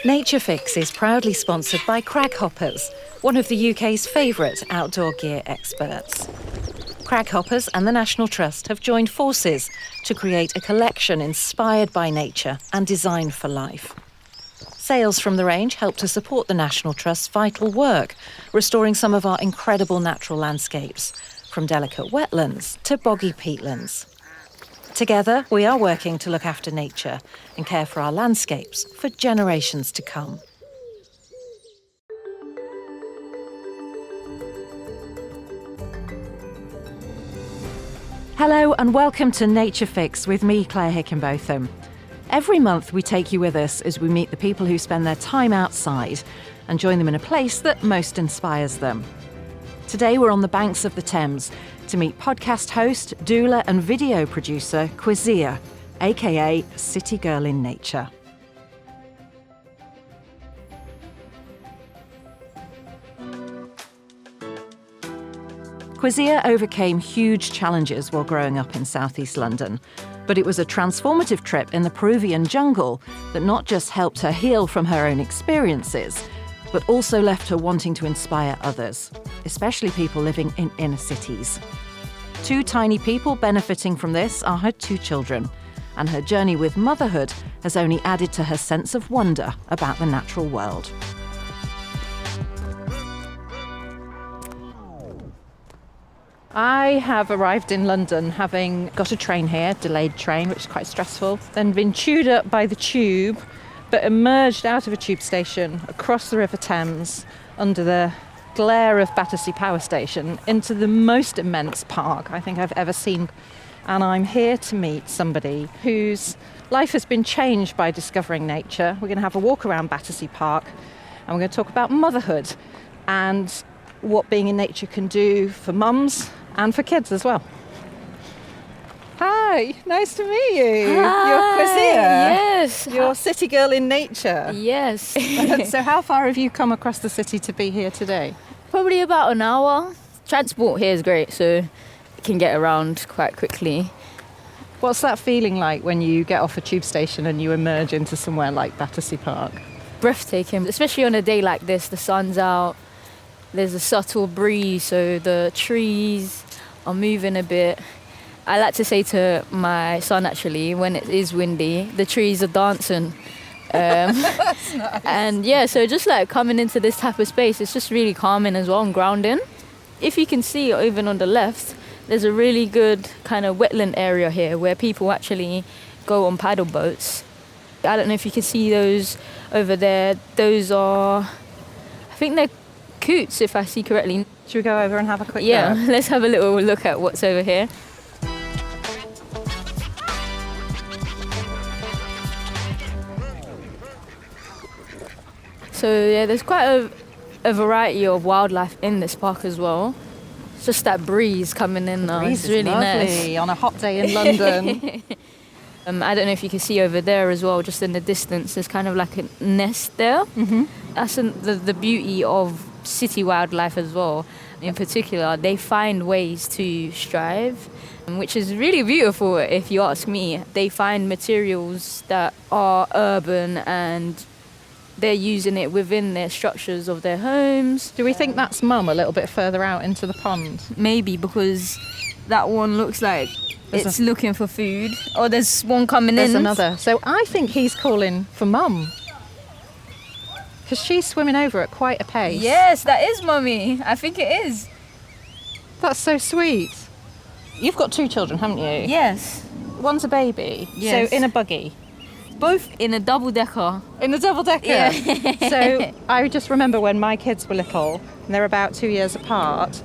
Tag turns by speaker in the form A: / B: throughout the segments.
A: Nature Fix is proudly sponsored by Craghopper, one of the UK's favourite outdoor gear experts. Craghopper and the National Trust have joined forces to create a collection inspired by nature and designed for life. Sales from the range help to support the National Trust's vital work, restoring some of our incredible natural landscapes, from delicate wetlands to boggy peatlands. Together, we are working to look after nature and care for our landscapes for generations to come. Hello and welcome to Nature Fix with me, Claire Hickinbotham. Every month we take you with us as we meet the people who spend their time outside and join them in a place that most inspires them. Today we're on the banks of the Thames to meet podcast host, doula and video producer Kwesia, aka City Girl in Nature. Kwesia overcame huge challenges while growing up in southeast London, but it was a transformative trip in the Peruvian jungle that not just helped her heal from her own experiences, but also left her wanting to inspire others, especially people living in inner cities. Two tiny people benefiting from this are her two children, and her journey with motherhood has only added to her sense of wonder about the natural world. I have arrived in London having got a train here, delayed train, which is quite stressful, then been chewed up by the tube, but emerged out of a tube station across the River Thames under the glare of Battersea Power Station into the most immense park I think I've ever seen. And I'm here to meet somebody whose life has been changed by discovering nature. We're going to have a walk around Battersea Park and we're going to talk about motherhood and what being in nature can do for mums and for kids as well. Hi, nice to meet you.
B: Hi,
A: You're Kwesia.
B: yes.
A: You're City Girl in Nature.
B: Yes.
A: So how far have you come across the city to be here today?
B: Probably about an hour. Transport here is great, so you can get around quite quickly.
A: What's that feeling like when you get off a tube station and you emerge into somewhere like Battersea Park?
B: Breathtaking, especially on a day like this. The sun's out, there's a subtle breeze, so the trees are moving a bit. I like to say to my son, actually, when it is windy, the trees are dancing.
A: That's nice.
B: And yeah, so just like coming into this type of space, it's just really calming as well and grounding. If you can see, even on the left, there's a really good kind of wetland area here where people actually go on paddle boats. I don't know if you can see those over there. Those are, I think they're coots, if I see correctly.
A: Should we go over and have a quick
B: Yeah,
A: look?
B: let's have a little look at what's over here. So yeah, there's quite a variety of wildlife in this park as well. It's just that breeze coming in now.
A: Breeze
B: It's
A: is
B: really
A: lovely
B: nice.
A: on a hot day in London.
B: I don't know if you can see over there as well, just in the distance, there's kind of like a nest there.
A: Mm-hmm.
B: That's the beauty of city wildlife as well. In particular, they find ways to strive, which is really beautiful if you ask me. They find materials that are urban and they're using it within their structures of their homes.
A: Do we think that's mum a little bit further out into the pond?
B: Maybe because that one looks like it's looking for food. Or there's one coming in.
A: There's another. So I think he's calling for mum, because she's swimming over at quite a pace.
B: Yes, that is mummy. I think it is.
A: That's so sweet. You've got two children, haven't you?
B: Yes.
A: One's a baby.
B: Yes.
A: So in a buggy.
B: Both in a double-decker.
A: In a double-decker?
B: Yeah.
A: So I just remember when my kids were little, and they're about 2 years apart,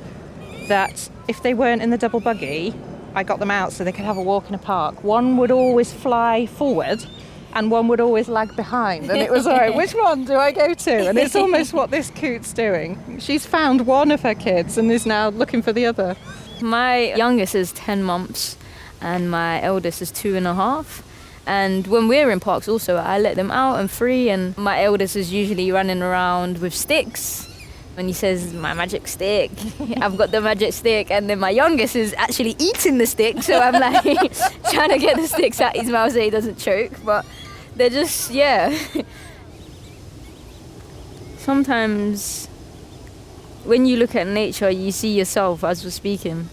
A: that if they weren't in the double buggy, I got them out so they could have a walk in a park. One would always fly forward and one would always lag behind. And it was, all right, which one do I go to? And it's almost what this coot's doing. She's found one of her kids and is now looking for the other.
B: My youngest is 10 months and my eldest is 2.5. And when we're in parks also, I let them out and free, and my eldest is usually running around with sticks. When he says, my magic stick, I've got the magic stick, and then my youngest is actually eating the stick, so I'm like trying to get the sticks out his mouth so he doesn't choke, but they're just, yeah. sometimes when you look at nature, you see yourself as we're speaking,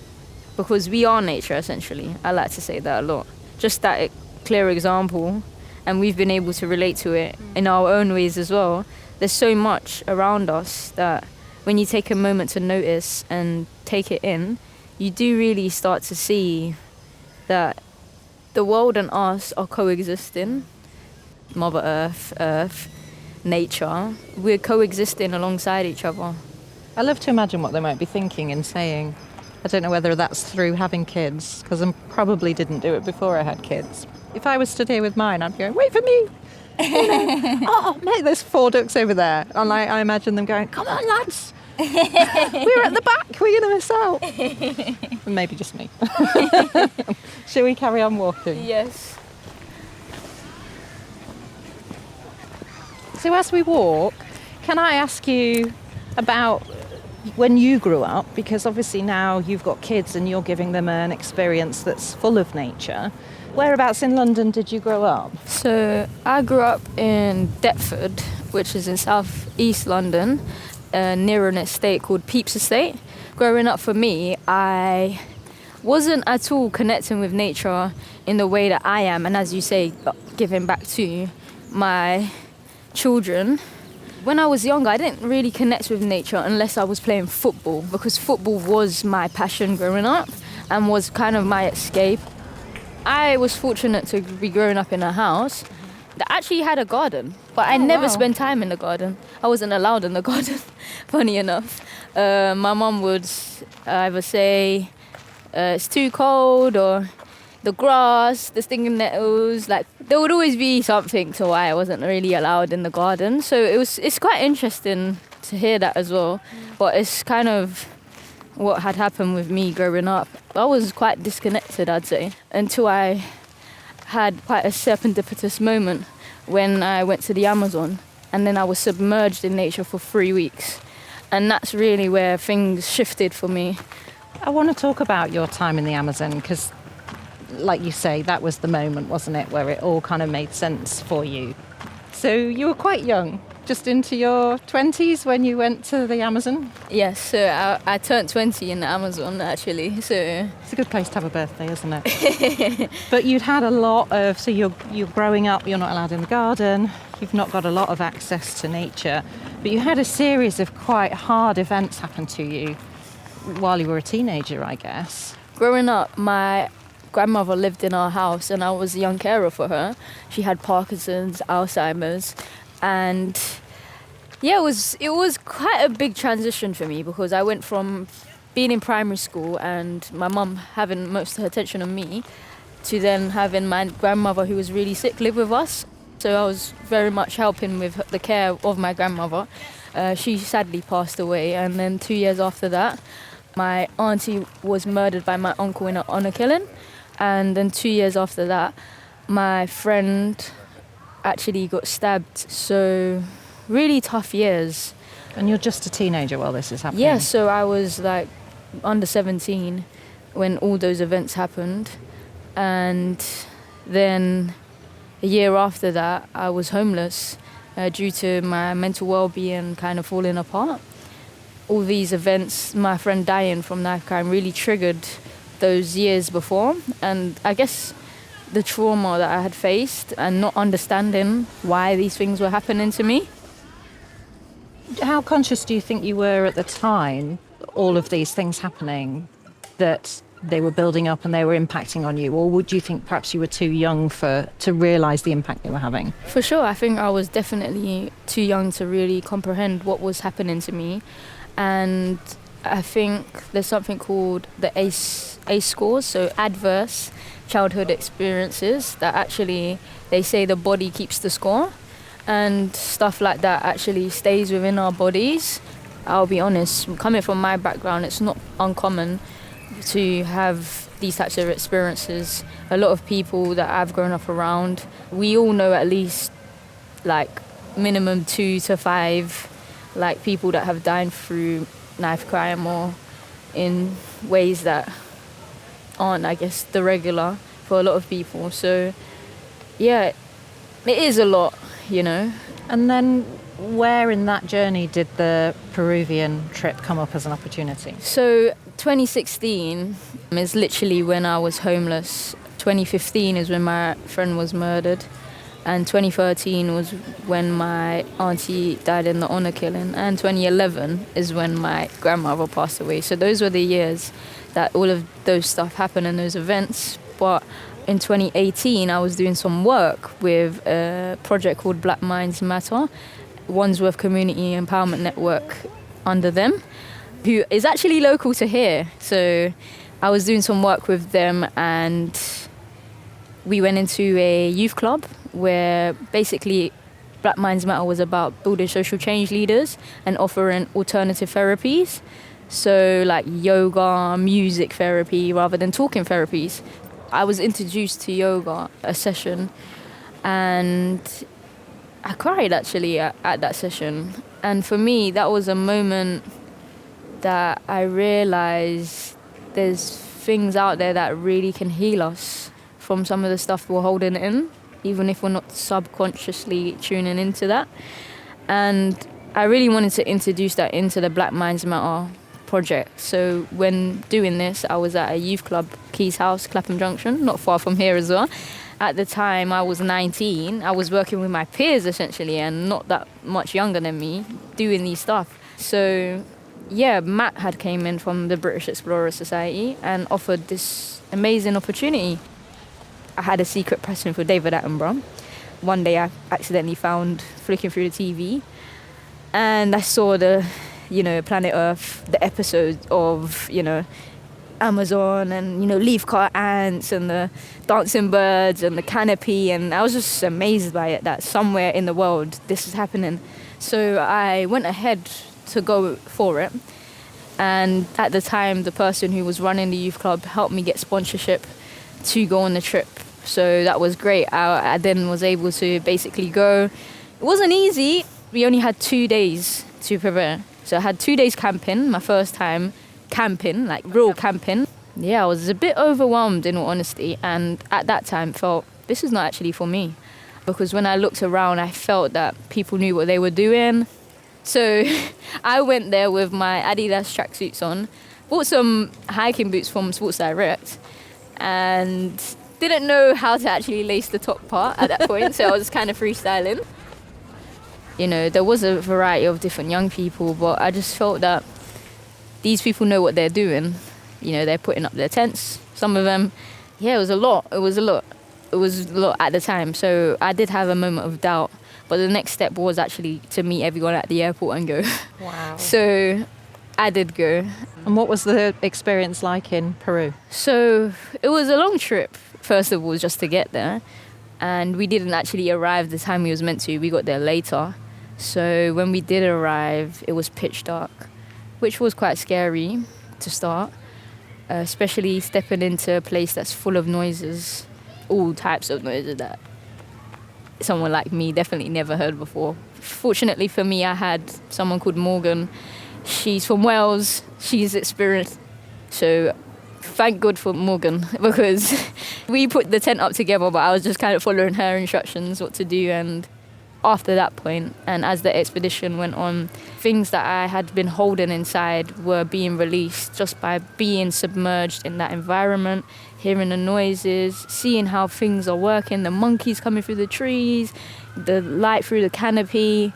B: because we are nature, essentially. I like to say that a lot. Just that clear example, and we've been able to relate to it in our own ways as well. There's so much around us that when you take a moment to notice and take it in, you do really start to see that the world and us are coexisting. Mother Earth, nature, we're coexisting alongside each other.
A: I love to imagine what they might be thinking and saying. I don't know whether that's through having kids, because I probably didn't do it before I had kids. If I was stood here with mine, I'd be going, wait for me. Oh, mate, there's 4 ducks over there. And I imagine them going, come on, lads. We're at the back. We're going to miss out. Maybe just me. Shall we carry on walking?
B: Yes.
A: So as we walk, can I ask you about when you grew up? Because obviously now you've got kids and you're giving them an experience that's full of nature. Whereabouts in London did you grow up?
B: So I grew up in Deptford, which is in south-east London, near an estate called Pepys Estate. Growing up for me, I wasn't at all connecting with nature in the way that I am, and as you say, giving back to my children. When I was younger, I didn't really connect with nature unless I was playing football, because football was my passion growing up and was kind of my escape. I was fortunate to be growing up in a house that actually had a garden, but I never spent time in the garden. I wasn't allowed in the garden, funny enough. My mum would either say it's too cold, or the grass, the stinging nettles, like there would always be something to why I wasn't really allowed in the garden. So it's quite interesting to hear that as well. But it's kind of what had happened with me growing up. I was quite disconnected, I'd say, until I had quite a serendipitous moment when I went to the Amazon, and then I was submerged in nature for 3 weeks. And that's really where things shifted for me.
A: I want to talk about your time in the Amazon, because like you say, that was the moment, wasn't it, where it all kind of made sense for you. So you were quite young, just into your 20s when you went to the Amazon?
B: Yes, so I turned 20 in the Amazon, actually. So
A: it's a good place to have a birthday, isn't it? But you'd had a lot of, so you're growing up, you're not allowed in the garden, you've not got a lot of access to nature, but you had a series of quite hard events happen to you while you were a teenager, I guess.
B: Growing up, my grandmother lived in our house and I was a young carer for her. She had Parkinson's, Alzheimer's, and yeah, it was quite a big transition for me, because I went from being in primary school and my mum having most of her attention on me to then having my grandmother, who was really sick, live with us. So I was very much helping with the care of my grandmother. She sadly passed away, and then 2 years after that, my auntie was murdered by my uncle in an honour killing. And then 2 years after that, my friend actually got stabbed. So really tough years.
A: And you're just a teenager while this is happening?
B: Yeah, so I was like under 17 when all those events happened. And then a year after that, I was homeless due to my mental well-being kind of falling apart. All these events, my friend dying from knife crime, really triggered those years before. And I guess the trauma that I had faced and not understanding why these things were happening to me.
A: How conscious do you think you were at the time, all of these things happening, that they were building up and they were impacting on you? Or would you think perhaps you were too young to realise the impact they were having?
B: For sure, I think I was definitely too young to really comprehend what was happening to me. And I think there's something called the ACE scores, so adverse childhood experiences, that actually they say the body keeps the score, and stuff like that actually stays within our bodies. I'll be honest, coming from my background, it's not uncommon to have these types of experiences. A lot of people that I've grown up around, we all know at least like minimum 2 to 5 like people that have died through knife crime or in ways that aren't, I guess, the regular for a lot of people. So yeah, it is a lot, you know.
A: And then Where in that journey did the Peruvian trip come up as an opportunity?
B: So 2016 is literally when I was homeless. 2015 is when my friend was murdered. And 2013 was when my auntie died in the honour killing. And 2011 is when my grandmother passed away. So those were the years that all of those stuff happened and those events. But in 2018, I was doing some work with a project called Black Minds Matter, Wandsworth Community Empowerment Network under them, who is actually local to here. So I was doing some work with them, and we went into a youth club where basically Black Minds Matter was about building social change leaders and offering alternative therapies. So like yoga, music therapy, rather than talking therapies. I was introduced to yoga, a session, and I cried actually at that session. And for me, that was a moment that I realized there's things out there that really can heal us from some of the stuff we're holding in, even if we're not subconsciously tuning into that. And I really wanted to introduce that into the Black Minds Matter project. So when doing this, I was at a youth club, Keys House, Clapham Junction, not far from here as well. At the time, I was 19. I was working with my peers, essentially, and not that much younger than me, doing these stuff. So, yeah, Matt had came in from the British Explorer Society and offered this amazing opportunity. I had a secret passion for David Attenborough. One day I accidentally found, flicking through the TV, and I saw the, Planet Earth, the episode of, Amazon and, leaf car ants and the dancing birds and the canopy, and I was just amazed by it, that somewhere in the world this is happening. So I went ahead to go for it, and at the time the person who was running the youth club helped me get sponsorship to go on the trip. So that was great. I then was able to basically go. It wasn't easy. We only had 2 days to prepare. So I had 2 days camping, my first time camping, like real camping. Yeah, I was a bit overwhelmed in all honesty, and at that time felt this is not actually for me, because when I looked around I felt that people knew what they were doing. So I went there with my Adidas tracksuits on, bought some hiking boots from Sports Direct, and didn't know how to actually lace the top part at that point, so I was kind of freestyling. There was a variety of different young people, but I just felt that these people know what they're doing. They're putting up their tents, some of them. Yeah, it was a lot at the time. So I did have a moment of doubt. But the next step was actually to meet everyone at the airport and go.
A: Wow.
B: So I did go.
A: And what was the experience like in Peru?
B: So it was a long trip, first of all, just to get there. And we didn't actually arrive the time we was meant to. We got there later. So when we did arrive, it was pitch dark, which was quite scary to start, especially stepping into a place that's full of noises, all types of noises that someone like me definitely never heard before. Fortunately for me, I had someone called Morgan. She's from Wales. She's experienced. So thank God for Morgan, because we put the tent up together, but I was just kind of following her instructions what to do. And after that point, and as the expedition went on, things that I had been holding inside were being released just by being submerged in that environment, hearing the noises, seeing how things are working, the monkeys coming through the trees, the light through the canopy,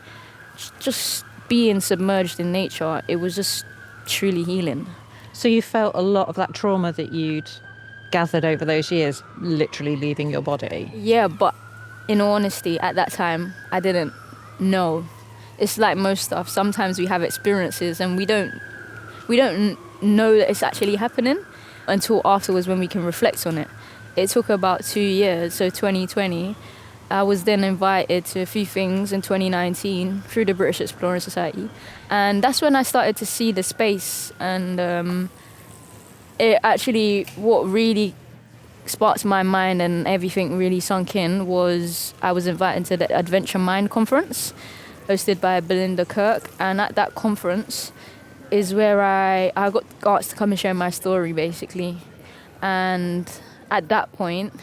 B: just being submerged in nature. It was just truly healing.
A: So you felt a lot of that trauma that you'd gathered over those years literally leaving your body?
B: Yeah, but in all honesty, at that time, I didn't know. It's like most stuff. Sometimes we have experiences and we don't know that it's actually happening until afterwards when we can reflect on it. It took about 2 years, so 2020. I was then invited to a few things in 2019 through the British Explorer Society. And that's when I started to see the space. And it actually, what really sparked my mind and everything really sunk in was I was invited to the Adventure Mind conference hosted by Belinda Kirk, and at that conference is where I got asked to come and share my story basically. And at that point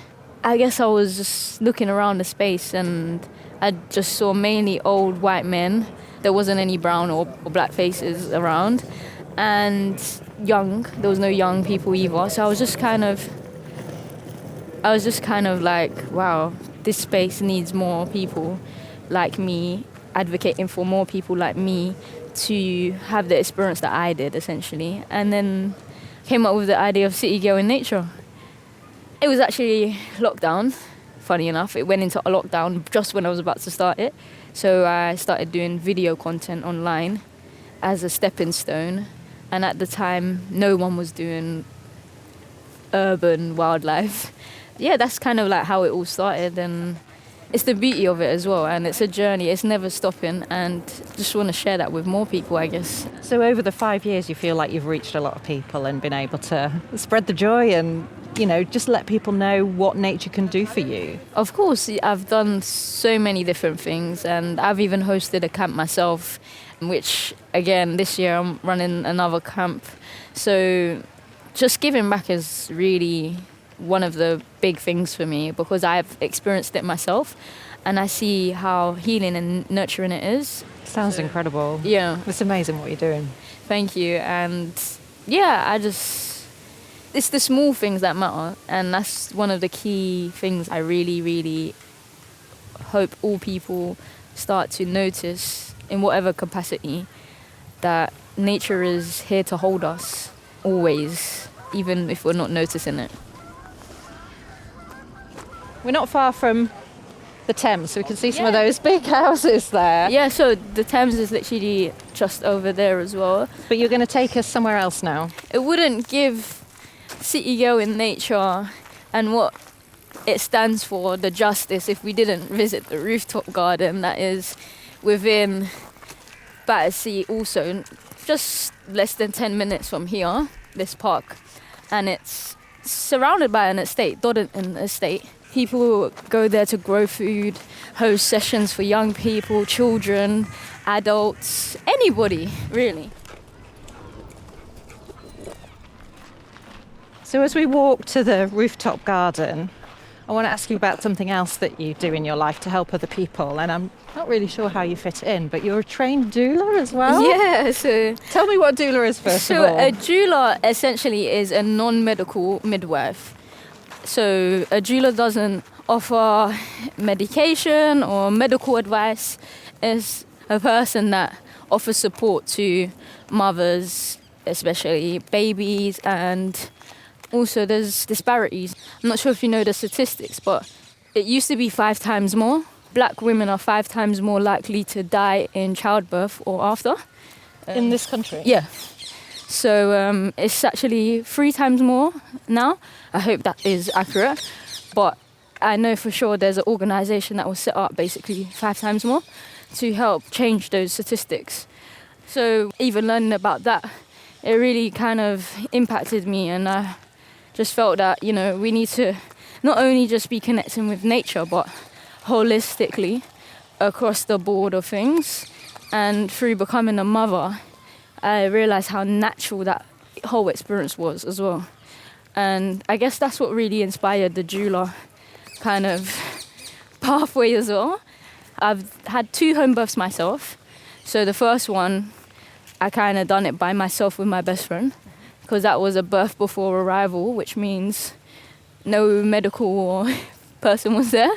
B: I guess I was just looking around the space and I just saw mainly old white men. There wasn't any brown or black faces around. And young. There was no young people either. So I was just kind of like, wow, this space needs more people like me, advocating for more people like me to have the experience that I did, essentially. And then came up with the idea of City Girl in Nature. It was actually lockdown, funny enough. It went into a lockdown just when I was about to start it. So I started doing video content online as a stepping stone. And at the time, no one was doing urban wildlife. Yeah, that's kind of like how it all started, and it's the beauty of it as well, and it's a journey, it's never stopping, and just want to share that with more people, I guess.
A: So over the 5 years, you feel like you've reached a lot of people and been able to spread the joy and, you know, just let people know what nature can do for you.
B: Of course, I've done so many different things, and I've even hosted a camp myself, which, again, this year I'm running another camp. So just giving back is really one of the big things for me, because I've experienced it myself and I see how healing and nurturing it is.
A: Sounds incredible.
B: Yeah.
A: It's amazing what you're doing.
B: Thank you. And yeah, it's the small things that matter, and that's one of the key things I really, really hope all people start to notice in whatever capacity, that nature is here to hold us always, even if we're not noticing it.
A: We're not far from the Thames, so we can see some of those big houses there.
B: Yeah, so the Thames is literally just over there as well.
A: But you're going to take us somewhere else now.
B: It wouldn't give City Girl in Nature and what it stands for, the justice, if we didn't visit the rooftop garden that is within Battersea, also just less than 10 minutes from here, this park. And it's surrounded by an estate, Dodden Estate. People go there to grow food, host sessions for young people, children, adults, anybody, really.
A: So as we walk to the rooftop garden, I want to ask you about something else that you do in your life to help other people. And I'm not really sure how you fit in, but you're a trained doula as well?
B: Yeah, so...
A: Tell me what a doula is first of all.
B: So a doula essentially is a non-medical midwife. So a doula doesn't offer medication or medical advice. It's a person that offers support to mothers, especially babies, and also there's disparities. I'm not sure if you know the statistics, but it used to be 5 times more. Black women are 5 times more likely to die in childbirth or after.
A: In this country?
B: Yeah. So it's actually 3 times more now. I hope that is accurate. But I know for sure there's an organisation that was set up basically 5 times more to help change those statistics. So even learning about that, it really kind of impacted me, and I just felt that, you know, we need to not only just be connecting with nature, but holistically across the board of things. And through becoming a mother, I realised how natural that whole experience was as well. And I guess that's what really inspired the doula kind of pathway as well. I've had 2 home births myself. So the first one, I kind of done it by myself with my best friend, because that was a birth before arrival, which means no medical person was there.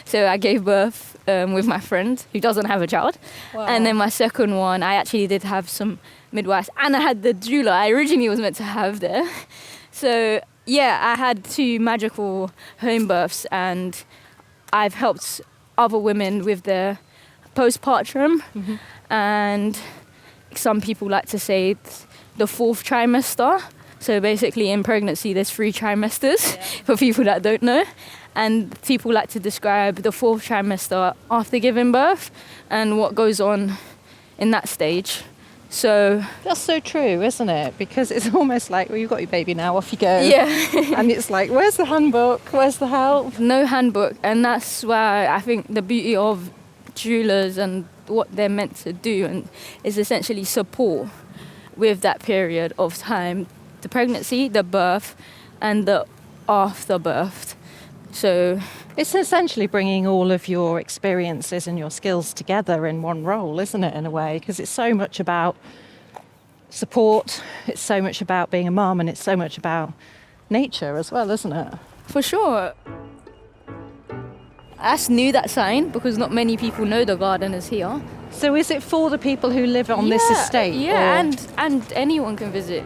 B: So I gave birth with my friend who doesn't have a child. Wow. And then my second one, I actually did have some midwives, and I had the doula I originally was meant to have there. So yeah, I had 2 magical home births, and I've helped other women with their postpartum. Mm-hmm. And some people like to say it's the 4th trimester. So basically in pregnancy there's 3 trimesters, for people that don't know. And people like to describe the 4th trimester after giving birth and what goes on in that stage. So
A: that's so true, isn't it? Because it's almost like, well, you've got your baby now, off you go.
B: Yeah.
A: And it's like, where's the handbook? Where's the help?
B: No handbook. And that's why I think the beauty of doulas and what they're meant to do and is essentially support with that period of time, the pregnancy, the birth, and the afterbirth. So
A: it's essentially bringing all of your experiences and your skills together in one role, isn't it, in a way? Because it's so much about support, it's so much about being a mum, and it's so much about nature as well, isn't it?
B: for sure. That's new, that sign, because not many people know the garden is here.
A: So is it for the people who live on this estate?
B: Yeah,
A: or?
B: and anyone can visit.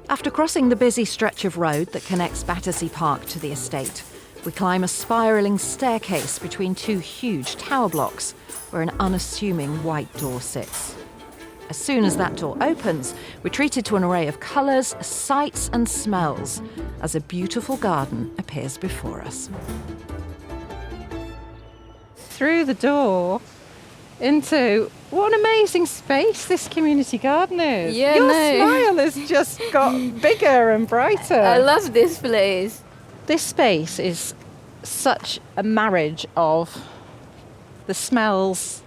C: After crossing the busy stretch of road that connects Battersea Park to the estate, we climb a spiralling staircase between two huge tower blocks where an unassuming white door sits. As soon as that door opens, we're treated to an array of colours, sights and smells as a beautiful garden appears before us.
A: Through the door into what an amazing space this community garden is.
B: Yeah,
A: Your
B: no.
A: smile has just got bigger and brighter.
B: I love this place.
A: This space is such a marriage of the smells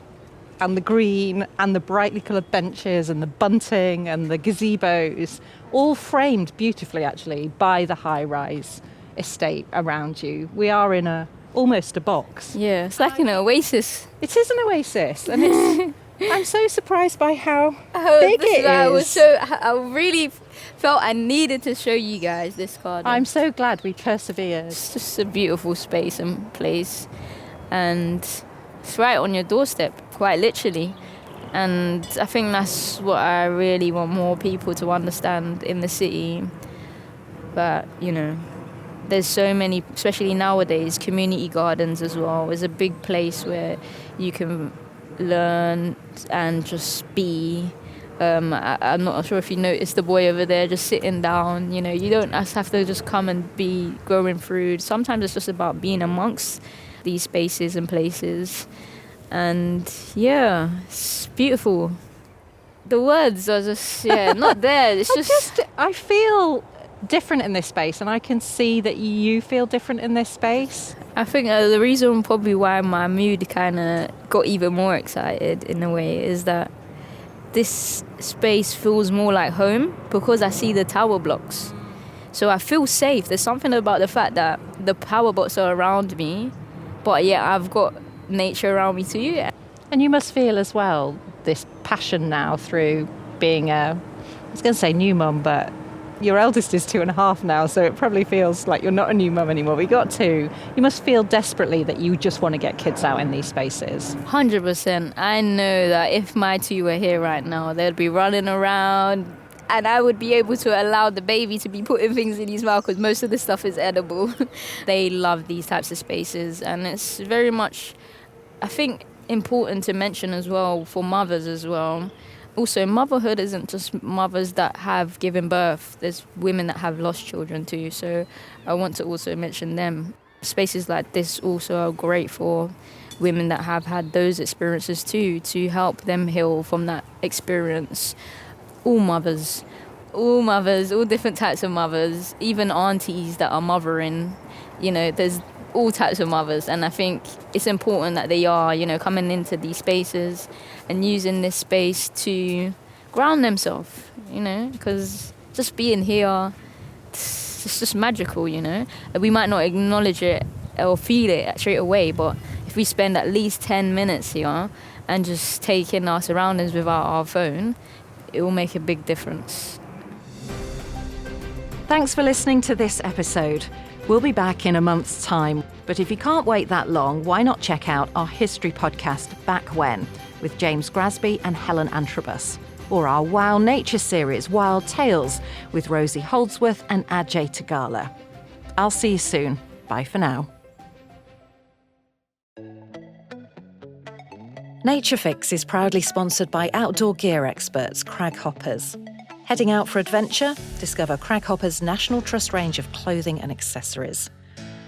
A: and the green and the brightly coloured benches and the bunting and the gazebos, all framed beautifully actually by the high-rise estate around you. We are in almost a box.
B: Yeah, it's like an oasis.
A: It is an oasis, and it's I'm so surprised by how big it is.
B: I really felt I needed to show you guys this garden.
A: I'm so glad we persevered.
B: It's just a beautiful space and place, and it's right on your doorstep, quite literally. And I think that's what I really want more people to understand in the city. But, you know, there's so many, especially nowadays, community gardens as well. It's a big place where you can learn and just be. I'm not sure if you noticed the boy over there just sitting down. You know, you don't have to just come and be growing fruit. Sometimes it's just about being amongst these spaces and places. And yeah, it's beautiful. The words are just, not there. It's
A: I feel different in this space, and I can see that you feel different in this space.
B: I think the reason probably why my mood kind of got even more excited in a way is that this space feels more like home because I see the tower blocks. So I feel safe. There's something about the fact that the tower blocks are around me, but yeah, I've got nature around me too.
A: And you must feel as well this passion now through being I was going to say new mum, but your eldest is 2.5 now, so it probably feels like you're not a new mum anymore. We got 2. You must feel desperately that you just want to get kids out in these spaces.
B: 100%. I know that if my 2 were here right now, they'd be running around, and I would be able to allow the baby to be putting things in his mouth because most of the stuff is edible. They love these types of spaces, and it's very much, I think, important to mention as well for mothers as well. Also, motherhood isn't just mothers that have given birth. There's women that have lost children too, so I want to also mention them. Spaces like this also are great for women that have had those experiences too, to help them heal from that experience. All mothers, all different types of mothers, even aunties that are mothering, you know, there's all types of mothers, and I think it's important that they are, you know, coming into these spaces and using this space to ground themselves, you know, because just being here, it's just magical, you know. We might not acknowledge it or feel it straight away, but if we spend at least 10 minutes here and just take in our surroundings without our phone, it will make a big difference.
C: Thanks for listening to this episode. We'll be back in a month's time, but if you can't wait that long, why not check out our history podcast, Back When, with James Grasby and Helen Antrobus, or our Wow Nature series, Wild Tales, with Rosie Holdsworth and Ajay Tagala. I'll see you soon. Bye for now. Nature Fix is proudly sponsored by outdoor gear experts Craghopper's. Heading out for adventure? Discover Craghopper's National Trust range of clothing and accessories.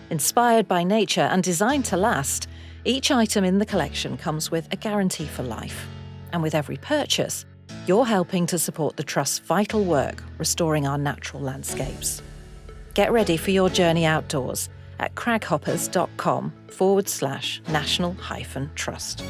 C: Inspired by nature and designed to last, each item in the collection comes with a guarantee for life. And with every purchase, you're helping to support the Trust's vital work restoring our natural landscapes. Get ready for your journey outdoors at craghoppers.com/national-trust.